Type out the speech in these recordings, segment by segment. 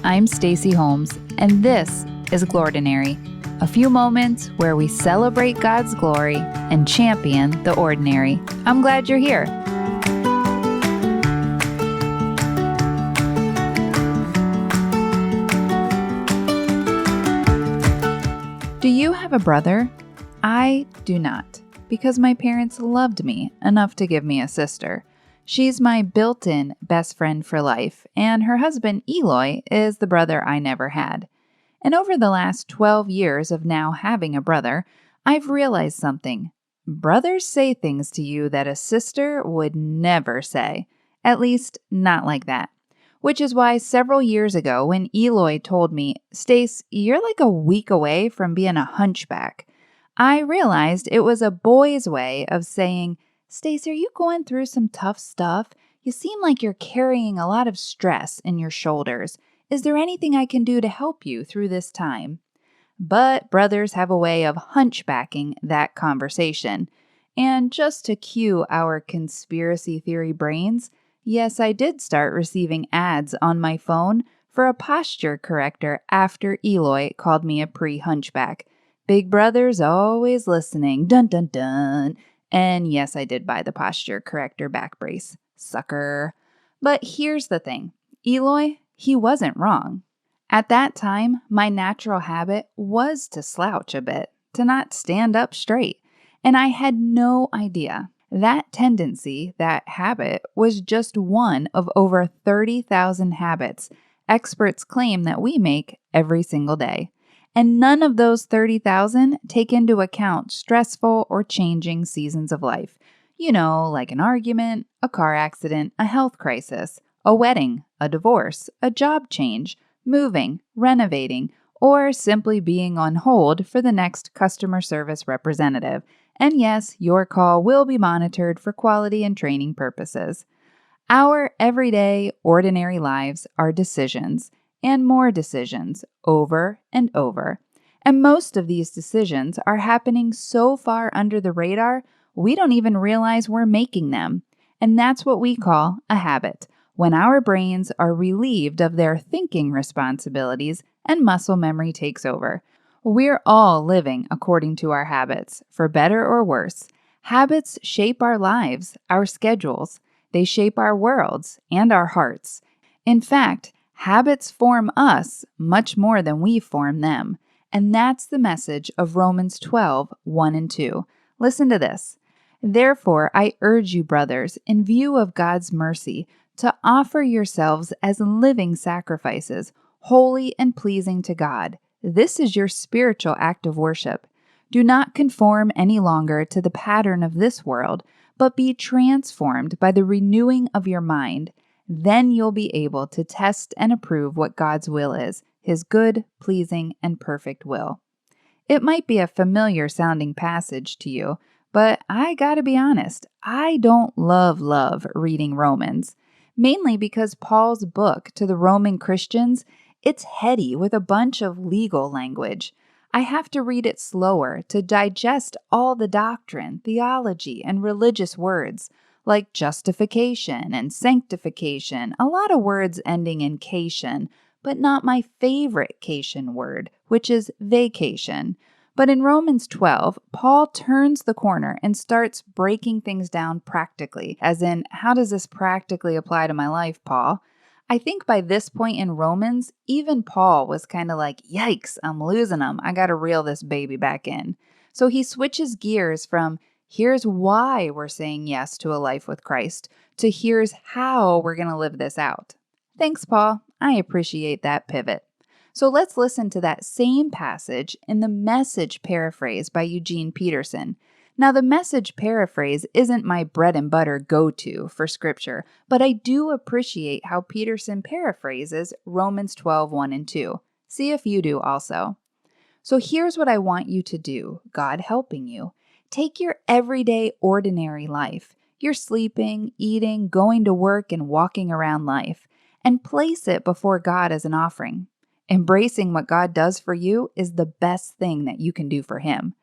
I'm Stacy Holmes, and this is Glordinary, a few moments where we celebrate God's glory and champion the ordinary. I'm glad you're here. Do you have a brother? I do not, because my parents loved me enough to give me a sister. She's my built-in best friend for life, and her husband, Eloy, is the brother I never had. And over the last 12 years of now having a brother, I've realized something. Brothers say things to you that a sister would never say. At least, not like that. Which is why several years ago when Eloy told me, "Stace, you're like a week away from being a hunchback," I realized it was a boy's way of saying, "Stace, are you going through some tough stuff? You seem like you're carrying a lot of stress in your shoulders. Is there anything I can do to help you through this time?" But brothers have a way of hunchbacking that conversation. And just to cue our conspiracy theory brains, yes, I did start receiving ads on my phone for a posture corrector after Eloy called me a pre-hunchback. Big brother's always listening. Dun dun dun. And yes, I did buy the posture corrector back brace. Sucker. But here's the thing. Eloy, he wasn't wrong. At that time, my natural habit was to slouch a bit, to not stand up straight. And I had no idea. That tendency, that habit, was just one of over 30,000 habits experts claim that we make every single day. And none of those 30,000 take into account stressful or changing seasons of life. You know, like an argument, a car accident, a health crisis, a wedding, a divorce, a job change, moving, renovating, or simply being on hold for the next customer service representative. And yes, your call will be monitored for quality and training purposes. Our everyday, ordinary lives are decisions, and more decisions, over and over. And most of these decisions are happening so far under the radar, we don't even realize we're making them. And that's what we call a habit, when our brains are relieved of their thinking responsibilities and muscle memory takes over. We're all living according to our habits, for better or worse. Habits shape our lives, our schedules. They shape our worlds and our hearts. In fact, habits form us much more than we form them. And that's the message of Romans 12, 1 and 2. Listen to this. "Therefore, I urge you, brothers, in view of God's mercy, to offer yourselves as living sacrifices, holy and pleasing to God. This is your spiritual act of worship. Do not conform any longer to the pattern of this world, but be transformed by the renewing of your mind. Then you'll be able to test and approve what God's will is, His good, pleasing, and perfect will." It might be a familiar sounding passage to you, but I gotta be honest, I don't love reading Romans. Mainly because Paul's book to the Roman Christians, it's heady with a bunch of legal language. I have to read it slower to digest all the doctrine, theology, and religious words, like justification and sanctification, a lot of words ending in cation, but not my favorite cation word, which is vacation. But in Romans 12, Paul turns the corner and starts breaking things down practically, as in, how does this practically apply to my life, Paul? I think by this point in Romans, even Paul was kind of like, yikes, I'm losing them. I got to reel this baby back in. So he switches gears from, here's why we're saying yes to a life with Christ, to here's how we're going to live this out. Thanks, Paul. I appreciate that pivot. So let's listen to that same passage in the Message paraphrase by Eugene Peterson. Now, the Message paraphrase isn't my bread and butter go-to for scripture, but I do appreciate how Peterson paraphrases Romans 12, 1 and 2. See if you do also. So here's what I want you to do, God helping you. Take your everyday, ordinary life, your sleeping, eating, going to work, and walking around life, and place it before God as an offering. Embracing what God does for you is the best thing that you can do for Him.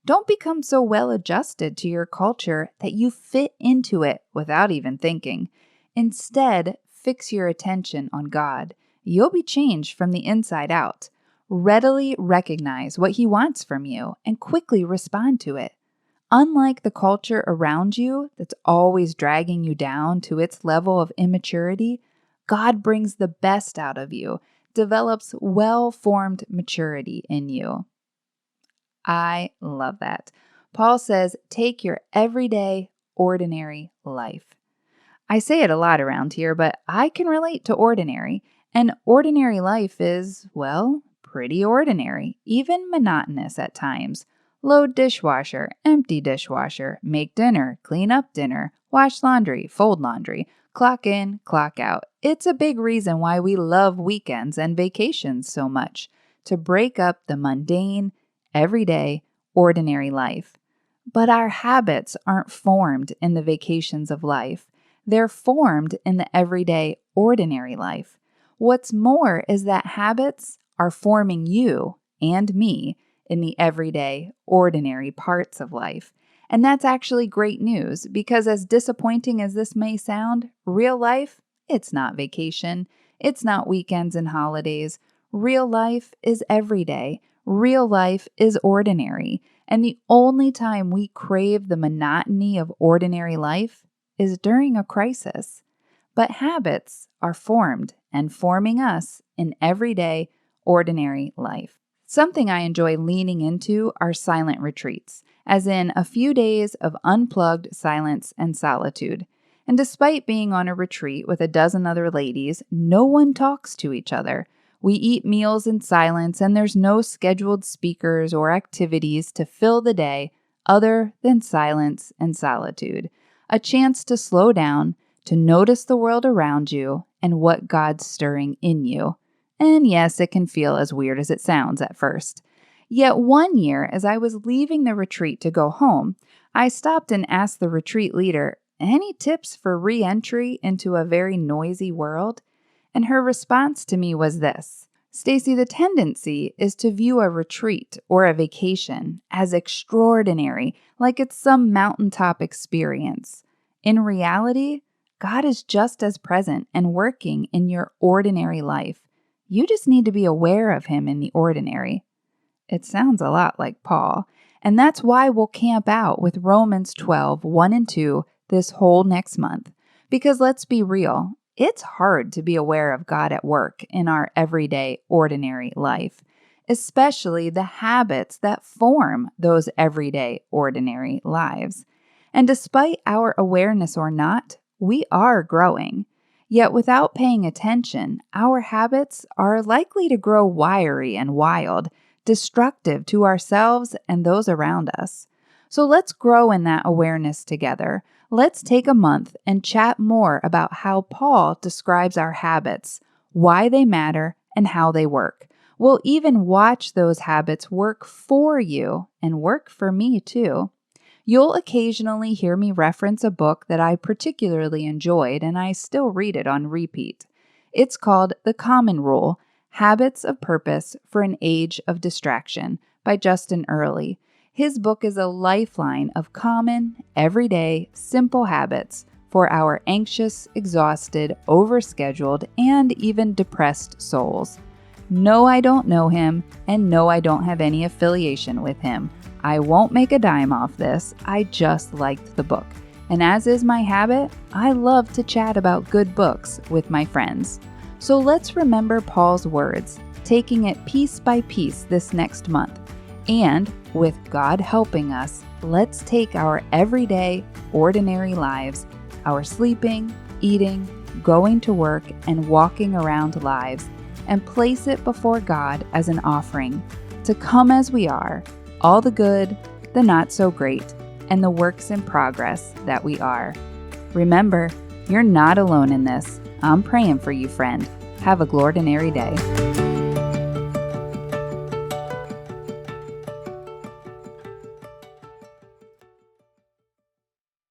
Don't become so well adjusted to your culture that you fit into it without even thinking. Instead, fix your attention on God. you'll be changed from the inside out. Readily recognize what He wants from you and quickly respond to it. Unlike the culture around you that's always dragging you down to its level of immaturity, God brings the best out of you, develops well-formed maturity in you. I love that. Paul says, take your everyday, ordinary life. I say it a lot around here, but I can relate to ordinary. And ordinary life is, well, pretty ordinary, even monotonous at times. Load dishwasher, empty dishwasher, make dinner, clean up dinner, wash laundry, fold laundry, clock in, clock out. It's a big reason why we love weekends and vacations so much, to break up the mundane, everyday, ordinary life. But our habits aren't formed in the vacations of life. They're formed in the everyday, ordinary life. What's more is that habits are forming you and me in the everyday, ordinary parts of life. And that's actually great news because as disappointing as this may sound, real life, it's not vacation. It's not weekends and holidays. Real life is everyday. Real life is ordinary. And the only time we crave the monotony of ordinary life is during a crisis. But habits are formed and forming us in everyday, ordinary life. Something I enjoy leaning into are silent retreats, as in a few days of unplugged silence and solitude. And despite being on a retreat with a dozen other ladies, no one talks to each other. We eat meals in silence, and there's no scheduled speakers or activities to fill the day other than silence and solitude. A chance to slow down, to notice the world around you and what God's stirring in you. And yes, it can feel as weird as it sounds at first. Yet one year, as I was leaving the retreat to go home, I stopped and asked the retreat leader, any tips for re-entry into a very noisy world? And her response to me was this: Stacy, the tendency is to view a retreat or a vacation as extraordinary, like it's some mountaintop experience. In reality, God is just as present and working in your ordinary life. You just need to be aware of Him in the ordinary. It sounds a lot like Paul, and that's why we'll camp out with Romans 12, 1 and 2 this whole next month. Because let's be real, it's hard to be aware of God at work in our everyday, ordinary life, especially the habits that form those everyday, ordinary lives. And despite our awareness or not, we are growing. Yet without paying attention, our habits are likely to grow wiry and wild, destructive to ourselves and those around us. So let's grow in that awareness together. Let's take a month and chat more about how Paul describes our habits, why they matter, and how they work. We'll even watch those habits work for you and work for me too. You'll occasionally hear me reference a book that I particularly enjoyed, and I still read it on repeat. It's called The Common Rule: Habits of Purpose for an Age of Distraction by Justin Earley. His book is a lifeline of common, everyday, simple habits for our anxious, exhausted, overscheduled, and even depressed souls. No, I don't know him, and no, I don't have any affiliation with him. I won't make a dime off this. I just liked the book. And as is my habit, I love to chat about good books with my friends. So let's remember Paul's words, taking it piece by piece this next month. And with God helping us, let's take our everyday, ordinary lives, our sleeping, eating, going to work, and walking around lives, and place it before God as an offering to come as we are, all the good, the not so great, and the works in progress that we are. Remember, you're not alone in this. I'm praying for you, friend. Have a glordinary day.